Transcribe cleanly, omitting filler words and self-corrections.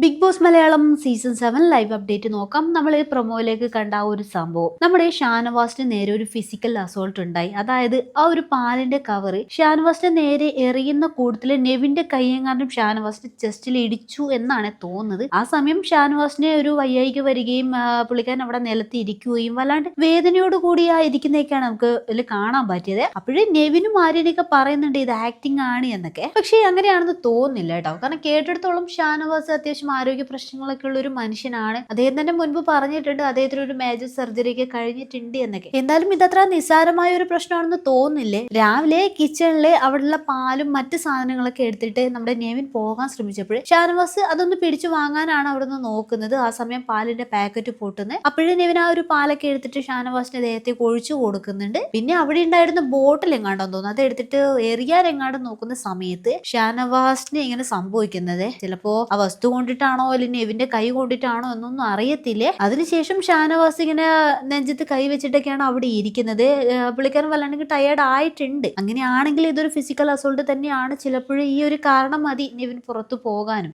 Big Boss Malayalam season 7 live update നോക്കാം. നമ്മൾ ഈ പ്രൊമോയിലേക്ക് കണ്ട ആ ഒരു സംഭവം നമ്മുടെ ഷാനവാസിന് നേരെ ഒരു ഫിസിക്കൽ അസോൾട്ട് ഉണ്ടായി. അതായത് ആ ഒരു പാലിന്റെ കവർ ഷാനവാസിന് നേരെ എറിയുന്ന കൂട്ടത്തില് നെവിന്റെ കയ്യെങ്ങാണ്ടും ഷാനവാസിന്റെ ചെസ്റ്റിൽ ഇടിച്ചു എന്നാണ് തോന്നുന്നത്. ആ സമയം ഷാനവാസിന് ഒരു വയ്യായിക വരികയും പുള്ളിക്കാരൻ അവിടെ നിലത്ത് ഇരിക്കുകയും വല്ലാണ്ട് വേദനയോട് കൂടി ആ ഇരിക്കുന്നതൊക്കെയാണ് നമുക്ക് ഇതിൽ കാണാൻ പറ്റിയത്. അപ്പോഴേ നെവിനും ആര്യനൊക്കെ പറയുന്നുണ്ട് ഇത് ആക്ടിങ് ആണ് എന്നൊക്കെ. പക്ഷേ അങ്ങനെയാണെന്ന് തോന്നുന്നില്ല കേട്ടോ. കാരണം കേട്ടിടത്തോളം ഷാനവാസ് അത്യാവശ്യം ആരോഗ്യ പ്രശ്നങ്ങളൊക്കെ ഉള്ള ഒരു മനുഷ്യനാണ്. അദ്ദേഹം തന്നെ മുൻപ് പറഞ്ഞിട്ടുണ്ട് അദ്ദേഹത്തിന് ഒരു മേജർ സർജറി ഒക്കെ കഴിഞ്ഞിട്ടുണ്ട് എന്നൊക്കെ. എന്തായാലും ഇതത്ര നിസ്സാരമായ ഒരു പ്രശ്നമാണെന്ന് തോന്നുന്നില്ലേ. രാവിലെ കിച്ചണിലെ അവിടെയുള്ള പാലും മറ്റു സാധനങ്ങളൊക്കെ എടുത്തിട്ട് നമ്മുടെ നെവിൻ പോകാൻ ശ്രമിച്ചപ്പോൾ ഷാനവാസ് അതൊന്ന് പിടിച്ചു വാങ്ങാനാണ് അവിടെ നിന്ന് നോക്കുന്നത്. ആ സമയം പാലിന്റെ പാക്കറ്റ് പൊട്ടുന്നത്. അപ്പോഴേ നെവിൻ ആ ഒരു പാലൊക്കെ എടുത്തിട്ട് ഷാനവാസിന്റെ ദേഹത്തേക്ക് ഒഴിച്ചു കൊടുക്കുന്നുണ്ട്. പിന്നെ അവിടെ ഉണ്ടായിരുന്ന ബോട്ടിൽ എങ്ങാണ്ടെന്ന് തോന്നുന്നു അത് എടുത്തിട്ട് എറിയാൻ എങ്ങാണ്ട് നോക്കുന്ന സമയത്ത് ഷാനവാസിന് ഇങ്ങനെ സംഭവിക്കുന്നത് ചിലപ്പോ ആ വസ്തു കൊണ്ടിട്ടാണോ അല്ലെങ്കിൽ നെവിന്റെ കൈ കൊണ്ടിട്ടാണോ എന്നൊന്നും അറിയത്തില്ലേ. അതിനുശേഷം ഷാനവാസ് ഇങ്ങനെ നെഞ്ചത്ത് കൈ വെച്ചിട്ടൊക്കെയാണ് അവിടെ ഇരിക്കുന്നത്. പുള്ളിക്കാരൻ വല്ലാണ്ടെങ്കിൽ ടയേർഡ് ആയിട്ടുണ്ട്. അങ്ങനെയാണെങ്കിൽ ഇതൊരു ഫിസിക്കൽ അസോൾട്ട് തന്നെയാണ്. ചിലപ്പോഴും ഈ ഒരു കാരണം മതി നെവിൻ പുറത്തു പോകാനും.